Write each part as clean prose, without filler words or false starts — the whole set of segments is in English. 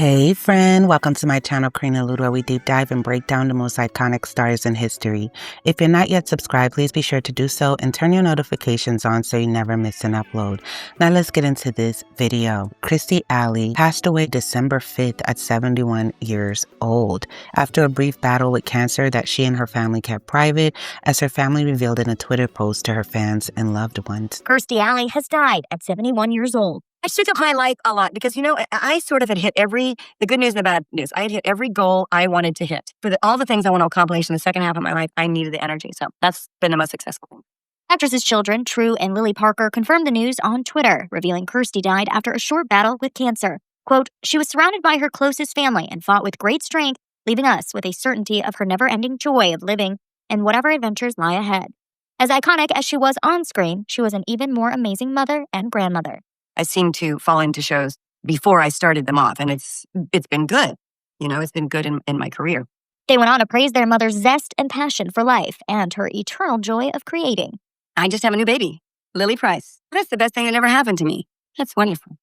Hey friend, welcome to my channel karinealourde, where we deep dive and break down the most iconic stars in history. If you're not yet subscribed, please be sure to do so and turn your notifications on so you never miss an upload. Now let's get into this video. Kirstie Alley passed away December 5th at 71 years old after a brief battle with cancer that she and her family kept private, as her family revealed in a Twitter post to her fans and loved ones. Kirstie Alley has died at 71 years old. I shook up my life a lot because, I sort of had hit the good news and the bad news. I had hit every goal I wanted to hit. For all the things I want to accomplish in the second half of my life, I needed the energy. So that's been the most successful thing. Actresses' children, True and Lily Parker, confirmed the news on Twitter, revealing Kirstie died after a short battle with cancer. Quote, "She was surrounded by her closest family and fought with great strength, leaving us with a certainty of her never-ending joy of living and whatever adventures lie ahead. As iconic as she was on screen, she was an even more amazing mother and grandmother." I seemed to fall into shows before I started them off, and it's been good. It's been good in my career. They went on to praise their mother's zest and passion for life and her eternal joy of creating. I just have a new baby, Lily Price. That's the best thing that ever happened to me. That's wonderful.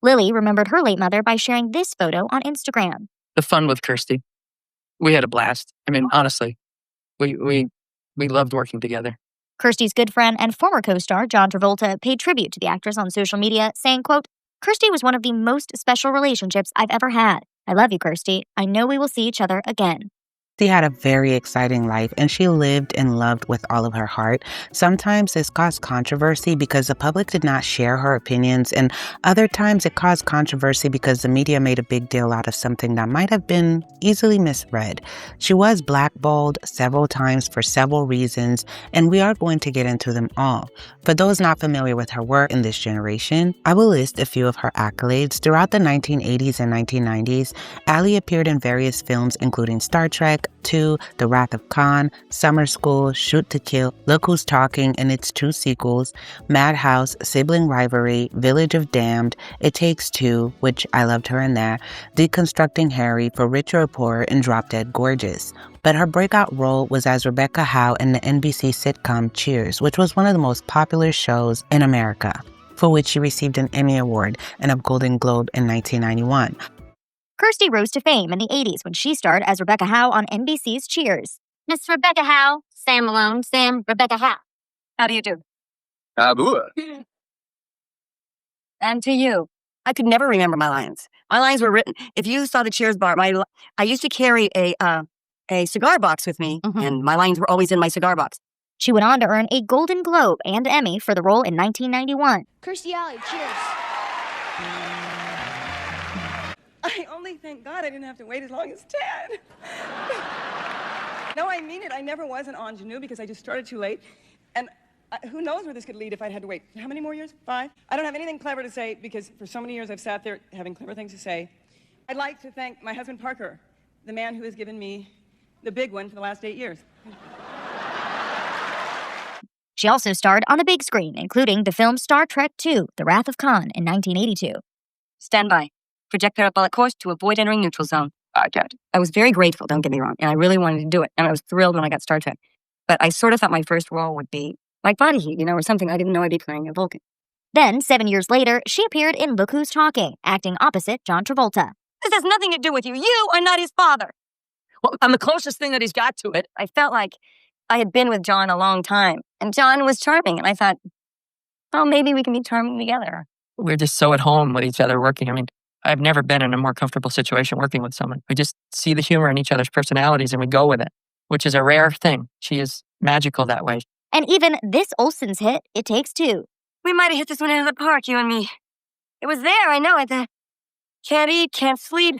Lily remembered her late mother by sharing this photo on Instagram. The fun with Kirstie. We had a blast. I mean, honestly, we loved working together. Kirstie's good friend and former co-star John Travolta paid tribute to the actress on social media, saying, quote, "Kirstie was one of the most special relationships I've ever had. I love you, Kirstie. I know we will see each other again." She had a very exciting life, and she lived and loved with all of her heart. Sometimes this caused controversy because the public did not share her opinions, and other times it caused controversy because the media made a big deal out of something that might have been easily misread. She was blackballed several times for several reasons, and we are going to get into them all. For those not familiar with her work in this generation, I will list a few of her accolades. Throughout the 1980s and 1990s, Alley appeared in various films including Star Trek, 2, The Wrath of Khan, Summer School, Shoot to Kill, Look Who's Talking and its 2 sequels, Madhouse, Sibling Rivalry, Village of Damned, It Takes Two, which I loved her in that, Deconstructing Harry, For Richer or Poorer, and Drop Dead Gorgeous. But her breakout role was as Rebecca Howe in the NBC sitcom Cheers, which was one of the most popular shows in America, for which she received an Emmy Award and a Golden Globe in 1991. Kirstie rose to fame in the 80s when she starred as Rebecca Howe on NBC's Cheers. Miss Rebecca Howe, Sam Malone, Sam, Rebecca Howe. How do you do? Boo. And to you. I could never remember my lines. My lines were written. If you saw the Cheers bar, I used to carry a cigar box with me, and my lines were always in my cigar box. She went on to earn a Golden Globe and Emmy for the role in 1991. Kirstie Alley, cheers. I only thank God I didn't have to wait as long as 10. No, I mean it. I never was an ingenue because I just started too late. And who knows where this could lead if I'd had to wait. How many more years? 5? I don't have anything clever to say because for so many years I've sat there having clever things to say. I'd like to thank my husband, Parker, the man who has given me the big one for the last 8 years. She also starred on the big screen, including the film Star Trek II, The Wrath of Khan in 1982. Stand by. Project parabolic course to avoid entering neutral zone. I was very grateful, don't get me wrong, and I really wanted to do it, and I was thrilled when I got Star Trek. But I sort of thought my first role would be like Body Heat, or something. I didn't know I'd be playing a Vulcan. Then, 7 years later, she appeared in Look Who's Talking, acting opposite John Travolta. This has nothing to do with you. You are not his father. Well, I'm the closest thing that he's got to it. I felt like I had been with John a long time, and John was charming, and I thought, oh, maybe we can be charming together. We're just so at home with each other working. I mean, I've never been in a more comfortable situation working with someone. We just see the humor in each other's personalities and we go with it, which is a rare thing. She is magical that way. And even this Olsen's hit, It Takes Two. We might have hit this one out of the park, you and me. It was there, I know it. Can't eat, can't sleep,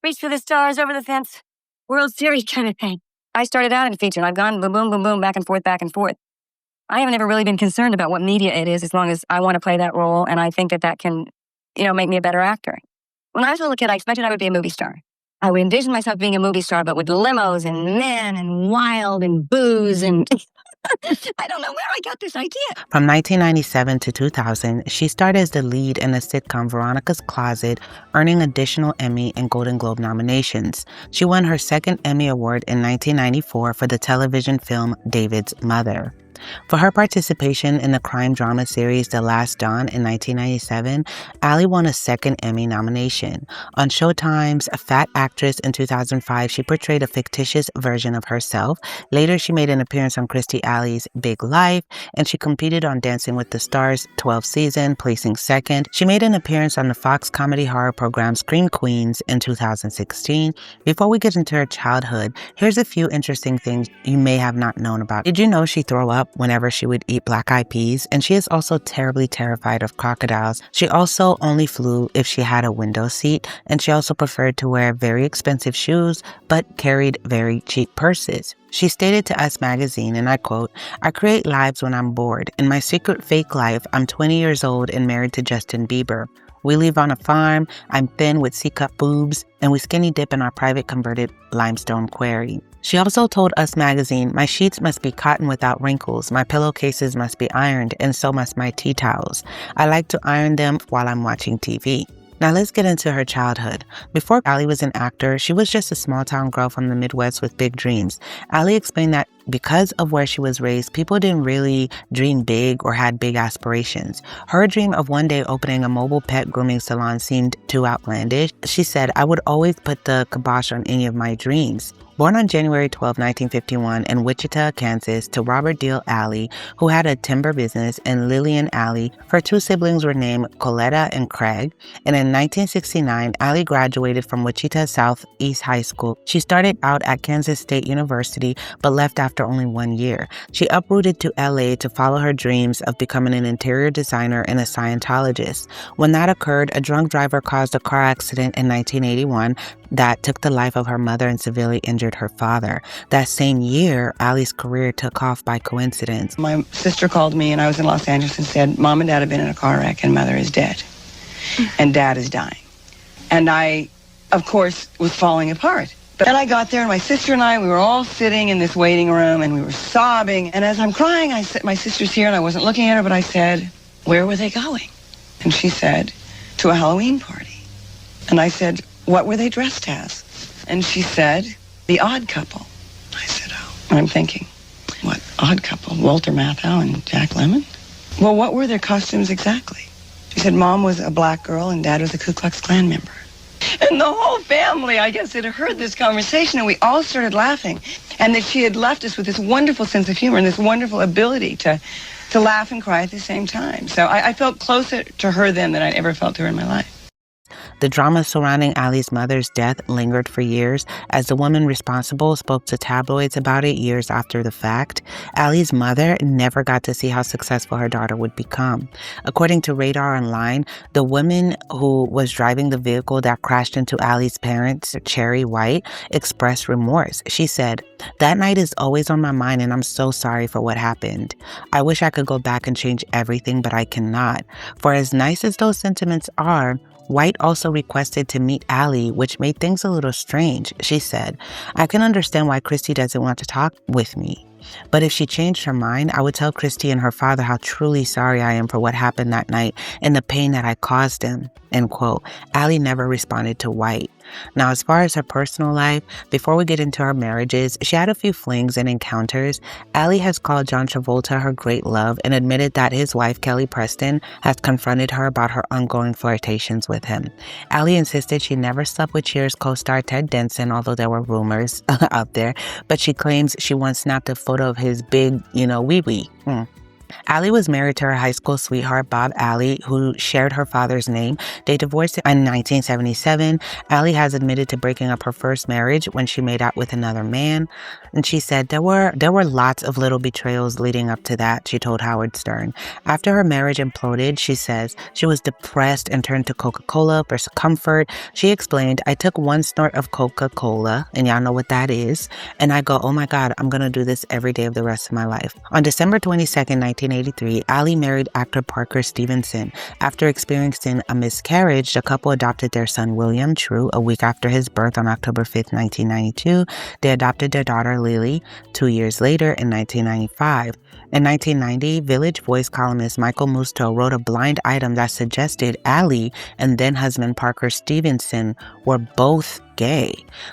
reach for the stars over the fence, World Series kind of thing. I started out in a feature and I've gone boom, boom, boom, boom, back and forth, back and forth. I haven't ever really been concerned about what media it is as long as I want to play that role, and I think that can, make me a better actor. When I was a little kid, I expected I would be a movie star. I would envision myself being a movie star, but with limos and men and wild and booze and I don't know where I got this idea. From 1997 to 2000, she starred as the lead in the sitcom Veronica's Closet, earning additional Emmy and Golden Globe nominations. She won her second Emmy Award in 1994 for the television film David's Mother. For her participation in the crime drama series The Last Dawn in 1997, Alley won a second Emmy nomination. On Showtime's Fat Actress in 2005, she portrayed a fictitious version of herself. Later, she made an appearance on Kirstie Alley's Big Life, and she competed on Dancing with the Stars' 12th season, placing second. She made an appearance on the Fox comedy horror program Scream Queens in 2016. Before we get into her childhood, here's a few interesting things you may have not known about. Did you know she threw up whenever she would eat black-eyed peas? And she is also terribly terrified of crocodiles. She also only flew if she had a window seat, and she also preferred to wear very expensive shoes, but carried very cheap purses. She stated to Us Magazine, and I quote, "I create lives when I'm bored. In my secret fake life, I'm 20 years old and married to Justin Bieber. We live on a farm, I'm thin with C-cup boobs, and we skinny dip in our private converted limestone quarry." She also told Us Magazine, "My sheets must be cotton without wrinkles, my pillowcases must be ironed, and so must my tea towels. I like to iron them while I'm watching TV." Now let's get into her childhood. Before Alley was an actor, she was just a small-town girl from the Midwest with big dreams. Alley explained that because of where she was raised, people didn't really dream big or had big aspirations. Her dream of one day opening a mobile pet grooming salon seemed too outlandish. She said, "I would always put the kibosh on any of my dreams." Born on January 12, 1951 in Wichita, Kansas, to Robert Deal Alley, who had a timber business, and Lillian Alley, her two siblings were named Coletta and Craig. And in 1969, Alley graduated from Wichita Southeast High School. She started out at Kansas State University, but left after only 1 year. She uprooted to LA to follow her dreams of becoming an interior designer and a Scientologist. When that occurred, a drunk driver caused a car accident in 1981 that took the life of her mother and severely injured her father. That same year, Allie's career took off by coincidence. My sister called me, and I was in Los Angeles, and said, "Mom and Dad have been in a car wreck, and Mother is dead, and Dad is dying." And I, of course, was falling apart. But then I got there, and my sister and I, we were all sitting in this waiting room, and we were sobbing. And as I'm crying, I said, "My sister's here," and I wasn't looking at her, but I said, "Where were they going?" And she said, "To a Halloween party." And I said, "What were they dressed as?" And she said, "The Odd Couple." I said, "Oh." And I'm thinking, what odd couple? Walter Matthau and Jack Lemmon? Well, what were their costumes exactly? She said, Mom was a black girl and Dad was a Ku Klux Klan member. And the whole family, I guess, had heard this conversation, and we all started laughing. And that she had left us with this wonderful sense of humor and this wonderful ability to laugh and cry at the same time. So I felt closer to her then than I'd ever felt to her in my life. The drama surrounding Allie's mother's death lingered for years, as the woman responsible spoke to tabloids about it years after the fact. Allie's mother never got to see how successful her daughter would become. According to Radar Online, the woman who was driving the vehicle that crashed into Allie's parents, Cherry White, expressed remorse. She said, "That night is always on my mind, and I'm so sorry for what happened. I wish I could go back and change everything, but I cannot. For as nice as those sentiments are, White also requested to meet Allie, which made things a little strange. She said, I can understand why Kirstie doesn't want to talk with me. But if she changed her mind, I would tell Kirstie and her father how truly sorry I am for what happened that night and the pain that I caused them." End quote. Allie never responded to White. Now, as far as her personal life, before we get into her marriages, she had a few flings and encounters. Allie has called John Travolta her great love and admitted that his wife, Kelly Preston, has confronted her about her ongoing flirtations with him. Allie insisted she never slept with Cheers co-star Ted Danson, although there were rumors out there, but she claims she once snapped a photo of his big, wee-wee. Allie was married to her high school sweetheart, Bob Alley, who shared her father's name. They divorced in 1977. Allie has admitted to breaking up her first marriage when she made out with another man. And she said there were lots of little betrayals leading up to that, she told Howard Stern. After her marriage imploded, she says, she was depressed and turned to Coca-Cola for comfort. She explained, I took one snort of Coca-Cola, and y'all know what that is, and I go, oh my God, I'm going to do this every day of the rest of my life. On December 22nd, 1983, Allie married actor Parker Stevenson. After experiencing a miscarriage, the couple adopted their son William True a week after his birth on October 5th, 1992. They adopted their daughter Lily 2 years later in 1995. In 1990, Village Voice columnist Michael Musto wrote a blind item that suggested Allie and then-husband Parker Stevenson were both gay.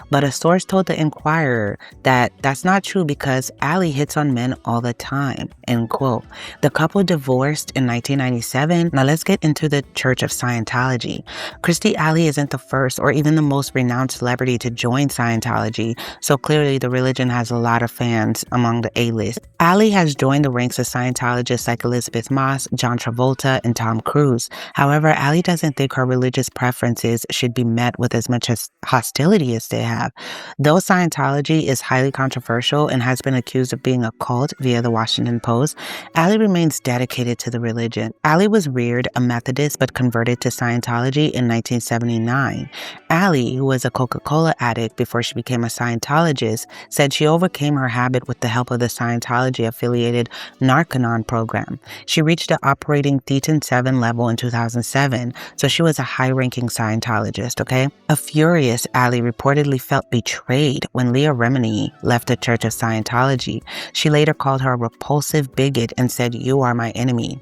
But a source told the Inquirer that that's not true because Alley hits on men all the time, end quote. The couple divorced in 1997. Now let's get into the Church of Scientology. Kirstie Alley isn't the first or even the most renowned celebrity to join Scientology, so clearly the religion has a lot of fans among the A-list. Alley has joined the ranks of Scientologists like Elizabeth Moss, John Travolta, and Tom Cruise. However, Alley doesn't think her religious preferences should be met with as much hostility as they have. Though Scientology is highly controversial and has been accused of being a cult via the Washington Post, Alley remains dedicated to the religion. Alley was reared a Methodist but converted to Scientology in 1979. Alley, who was a Coca-Cola addict before she became a Scientologist, said she overcame her habit with the help of the Scientology-affiliated Narconon program. She reached the operating Thetan 7 level in 2007, so she was a high-ranking Scientologist, okay? A furious Alley reportedly felt betrayed when Leah Remini left the Church of Scientology. She later called her a repulsive bigot and said, "You are my enemy."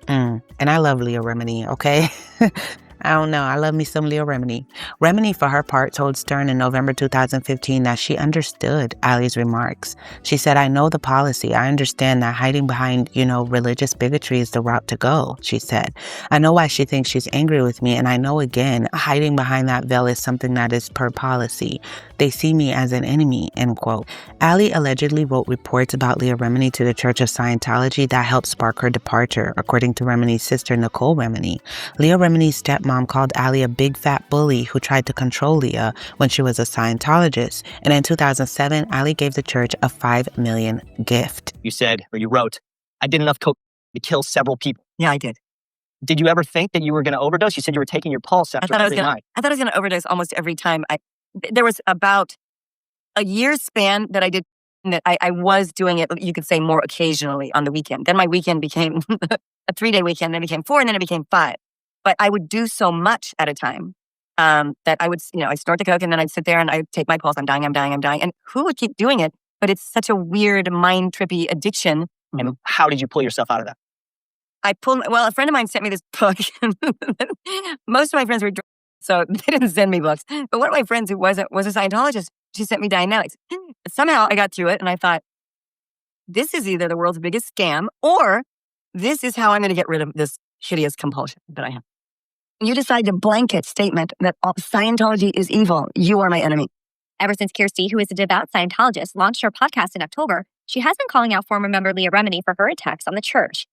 And I love Leah Remini, okay? I don't know. I love me some Leah Remini. Remini, for her part, told Stern in November 2015 that she understood Alley's remarks. She said, "I know the policy. I understand that hiding behind, religious bigotry is the route to go," she said. "I know why she thinks she's angry with me, and I know, again, hiding behind that veil is something that is per policy. They see me as an enemy," end quote. Alley allegedly wrote reports about Leah Remini to the Church of Scientology that helped spark her departure, according to Remini's sister, Nicole Remini. Leah Remini's stepmom called Alley a big fat bully who tried to control Leah when she was a Scientologist. And in 2007, Alley gave the church a $5 million gift. You said, or you wrote, "I did enough coke to kill several people." Yeah, I did. Did you ever think that you were going to overdose? You said you were taking your pulse after every night. I thought I was going to overdose almost every time. There was about a year's span that I did that I was doing it, you could say, more occasionally on the weekend. Then my weekend became a 3-day weekend, then it became 4, and then it became 5. But I would do so much at a time that I would, I start the coke and then I'd sit there and I'd take my pulse. I'm dying. And who would keep doing it? But it's such a weird, mind-trippy addiction. And how did you pull yourself out of that? A friend of mine sent me this book. Most of my friends were drunk, so they didn't send me books. But one of my friends who was a Scientologist, she sent me Dianetics. Somehow I got through it and I thought, this is either the world's biggest scam or this is how I'm going to get rid of this hideous compulsion that I have. You decide to blanket statement that Scientology is evil. You are my enemy. Ever since Kirstie, who is a devout Scientologist, launched her podcast in October, she has been calling out former member Leah Remini for her attacks on the church.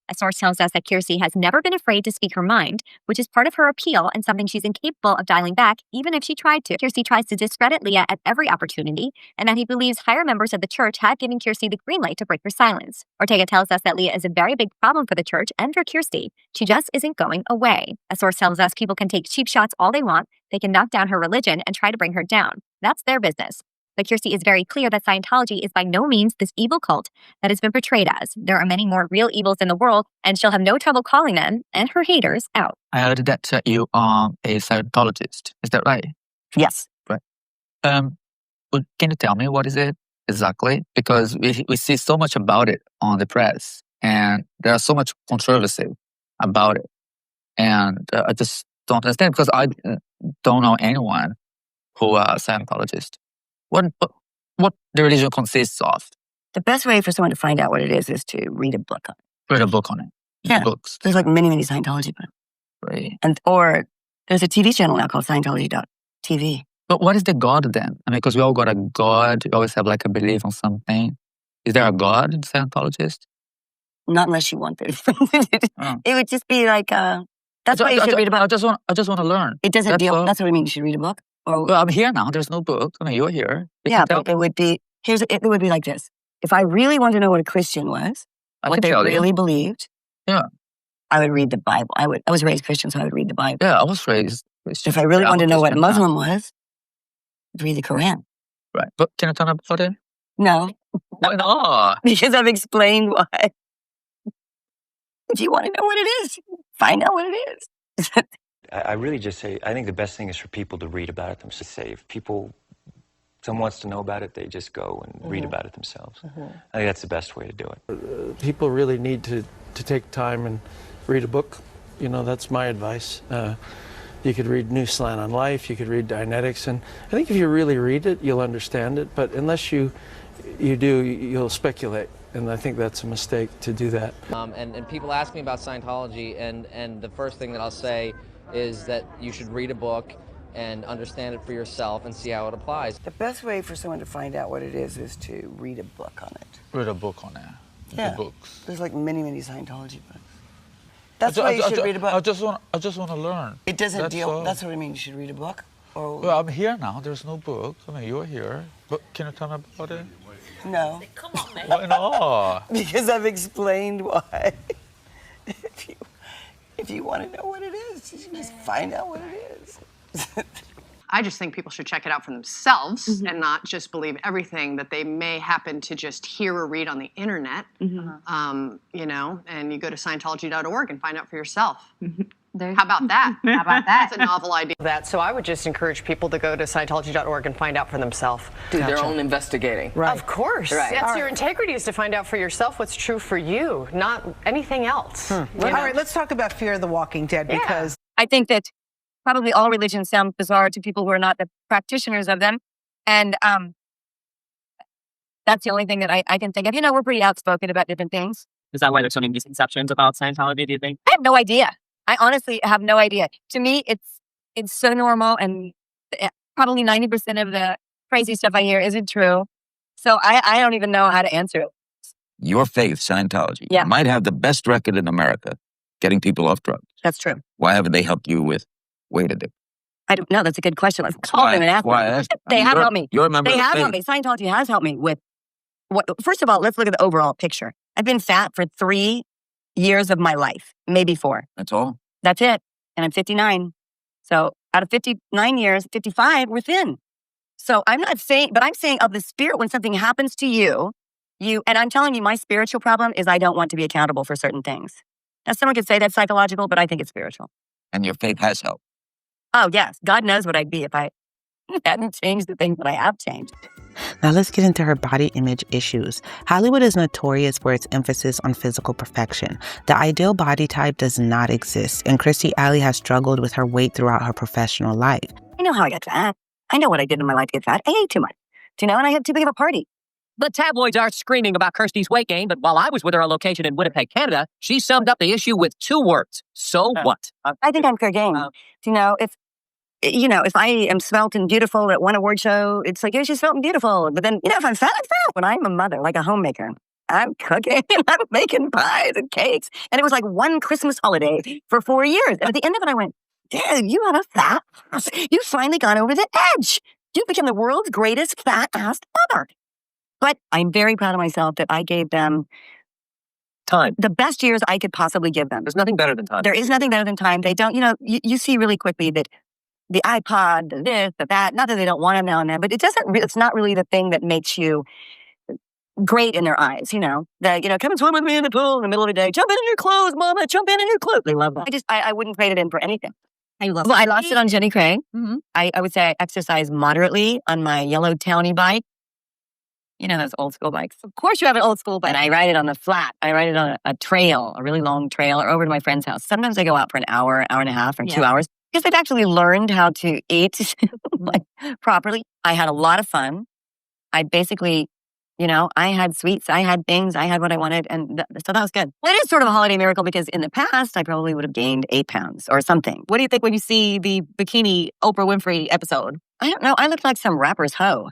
A source tells us that Kirstie has never been afraid to speak her mind, which is part of her appeal and something she's incapable of dialing back, even if she tried to. Kirstie tries to discredit Leah at every opportunity, and that he believes higher members of the church had given Kirstie the green light to break her silence. Ortega tells us that Leah is a very big problem for the church and for Kirstie. She just isn't going away. A source tells us people can take cheap shots all they want, they can knock down her religion and try to bring her down. That's their business. But Kirstie is very clear that Scientology is by no means this evil cult that has been portrayed as. There are many more real evils in the world, and she'll have no trouble calling them and her haters out. I heard that you are a Scientologist. Is that right? Yes. Right. Can you tell me what is it exactly? Because we see so much about it on the press, and there's so much controversy about it. And I just don't understand because I don't know anyone who are Scientologist. What the religion consists of. The best way for someone to find out what it is to read a book on it. Read a book on it. Yeah. Books. There's like many Scientology books. Right. Or there's a TV channel now called Scientology.tv. But what is the God then? I mean, because we all got a God. We always have like a belief on something. Is there a God in Scientologist? Not unless you want it. It would just be like, that's why you should read a book. I just want to learn. It doesn't deal, that's what I mean, you should read a book. Well, I'm here now. There's no book. I mean, you're here. Yeah, but it would be like this. If I really wanted to know what a Christian was, what they really believed, yeah, I would read the Bible. I was raised Christian, so I would read the Bible. Yeah, I was raised Christian. If I really wanted to know what a Muslim was, I'd read the Quran. Right. But can you tell me about it? No. Why not? Because I've explained why. If you want to know what it is, find out what it is. I really just say, I think the best thing is for people to read about it themselves. If someone wants to know about it, they just go and read about it themselves. I think that's the best way to do it. People really need to take time and read a book. That's my advice. You could read New Slant on Life, you could read Dianetics, and I think if you really read it, you'll understand it, but unless you do, you'll speculate, and I think that's a mistake to do that. And people ask me about Scientology, and the first thing that I'll say is that you should read a book and understand it for yourself and see how it applies. The best way for someone to find out what it is to read a book on it. Read a book on it. Yeah. The books. There's like many Scientology books. That's why you should read a book. I just want to learn. It doesn't deal. That's what I mean. You should read a book. Or well, I'm here now. There's no book. I mean, you're here. But can you tell me about it? No. Come on, man. Why not? Because I've explained why. If you want to know what it is, you just find out what it is. I just think people should check it out for themselves and not just believe everything that they may happen to just hear or read on the internet. You know, and you go to Scientology.org and find out for yourself. How about that? How about that? That's a novel idea. So I would just encourage people to go to Scientology.org and find out for themselves. Do their own investigating. Right. Of course. Right. That's your integrity, is to find out for yourself what's true for you, not anything else. All right, let's talk about Fear of the Walking Dead, because I think that probably all religions sound bizarre to people who are not the practitioners of them. And that's the only thing that I can think of. You know, we're pretty outspoken about different things. Is that why there's so many misconceptions about Scientology, do you think? I have no idea. I honestly have no idea. To me, it's so normal, and probably 90% of the crazy stuff I hear isn't true. So I don't even know how to answer it. Your faith, Scientology, Yeah. might have the best record in America getting people off drugs. That's true. Why haven't they helped you with weight addiction? I don't know. That's a good question. Let's call them and ask them. They have helped me. You're a member They of the have faith. helped me. Scientology has helped me with what? First of all, let's look at the overall picture. I've been fat for 3 years of my life, maybe 4. That's all? That's it. And I'm 59. So out of 59 years, 55, we're thin. So I'm not saying, but I'm saying of the spirit, when something happens to you, and I'm telling you, my spiritual problem is I don't want to be accountable for certain things. Now, someone could say that's psychological, but I think it's spiritual. And your faith has helped. Oh, yes. God knows what I'd be if I hadn't changed the things that I have changed. Now let's get into her body image issues. Hollywood is notorious for its emphasis on physical perfection. The ideal body type does not exist, and Kirstie Alley has struggled with her weight throughout her professional life. I know how I got fat. I know what I did in my life to get fat. I ate too much. Do you know? And I had too big of a party. The tabloids are screaming about Kirstie's weight gain, but while I was with her on location in Winnipeg, Canada, she summed up the issue with 2 words. So what? I think I'm fair game. Do you know, if I am svelte and beautiful at one award show, it's like, she's svelte and beautiful. But then, if I'm fat, I'm fat. When I'm a mother, like a homemaker, I'm cooking and I'm making pies and cakes. And it was like one Christmas holiday for 4 years. And at the end of it, I went, dude, you have a fat ass. You've finally gone over the edge. You've become the world's greatest fat ass mother. But I'm very proud of myself that I gave them time. The best years I could possibly give them. There's nothing better than time. There is nothing better than time. They don't, you see really quickly that the iPod, the this, the that, not that they don't want them now and then, but it's not really the thing that makes you great in their eyes, that, come and swim with me in the pool in the middle of the day. Jump in your clothes, mama, jump in your clothes. They love that. I wouldn't trade it in for anything. I lost it on Jenny Craig. Mm-hmm. I would say I exercise moderately on my yellow towny bike. Those old school bikes. Of course you have an old school bike. And I ride it on the flat. I ride it on a trail, a really long trail, or over to my friend's house. Sometimes I go out for an hour, hour and a half, or 2 hours. Because they've actually learned how to eat properly. I had a lot of fun. I basically, I had sweets, I had things, I had what I wanted. And so that was good. Well, it is sort of a holiday miracle because in the past, I probably would have gained 8 pounds or something. What do you think when you see the bikini Oprah Winfrey episode? I don't know. I looked like some rapper's hoe.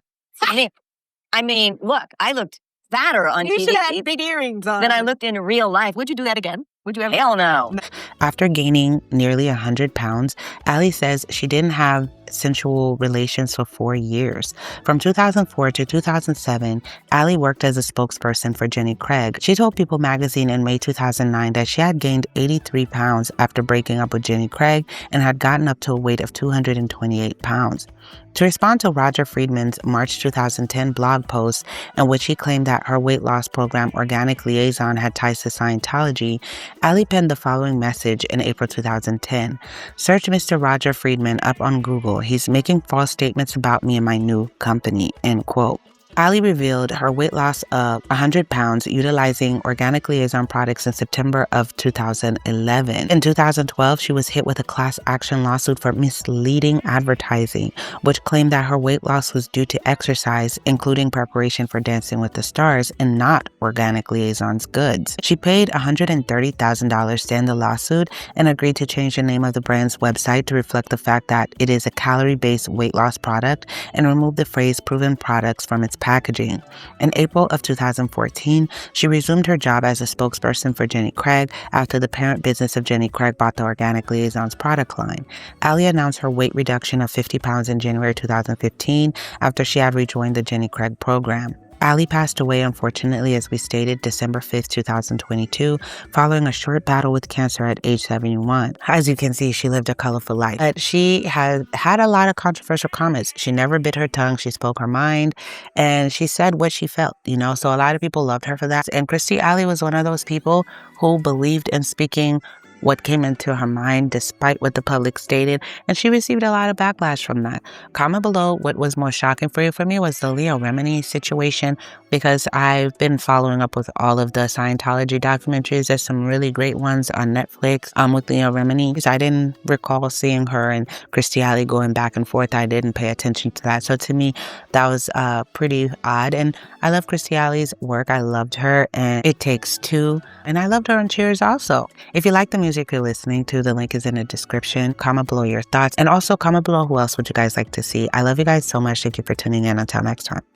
I mean, look, I looked fatter on TV. You should have big earrings on. Than I looked in real life. Would you do that again? Would you ever? Hell no. After gaining nearly 100 pounds, Alley says she didn't have sensual relations for 4 years. From 2004 to 2007, Alley worked as a spokesperson for Jenny Craig. She told People magazine in May 2009 that she had gained 83 pounds after breaking up with Jenny Craig and had gotten up to a weight of 228 pounds. To respond to Roger Friedman's March 2010 blog post in which he claimed that her weight loss program Organic Liaison had ties to Scientology, Alley penned the following message in April 2010. Search Mr. Roger Friedman up on Google. He's making false statements about me and my new company, end quote. Alley revealed her weight loss of 100 pounds utilizing organic liaison products in September of 2011. In 2012, she was hit with a class action lawsuit for misleading advertising, which claimed that her weight loss was due to exercise, including preparation for Dancing with the Stars, and not organic liaison's goods. She paid $130,000 to end the lawsuit and agreed to change the name of the brand's website to reflect the fact that it is a calorie-based weight loss product and remove the phrase proven products from its packaging. In April of 2014, she resumed her job as a spokesperson for Jenny Craig after the parent business of Jenny Craig bought the Organic Liaisons product line. Alley announced her weight reduction of 50 pounds in January 2015 after she had rejoined the Jenny Craig program. Alley passed away, unfortunately, as we stated, December 5th, 2022, following a short battle with cancer at age 71. As you can see, she lived a colorful life. But she had had a lot of controversial comments. She never bit her tongue. She spoke her mind, and she said what she felt, So a lot of people loved her for that. And Kirstie Alley was one of those people who believed in speaking what came into her mind despite what the public stated, and she received a lot of backlash from that. Comment below what was more shocking for you. For me, was the Leah Remini situation, because I've been following up with all of the Scientology documentaries. There's some really great ones on Netflix with Leah Remini, because I didn't recall seeing her and Kirstie Alley going back and forth. I didn't pay attention to that. So to me, that was pretty odd. And I love Kirstie Alley's work. I loved her and It Takes Two. And I loved her in Cheers also. If you like the music you're listening to, the link is in the description. Comment below your thoughts. And also comment below who else would you guys like to see. I love you guys so much. Thank you for tuning in. Until next time.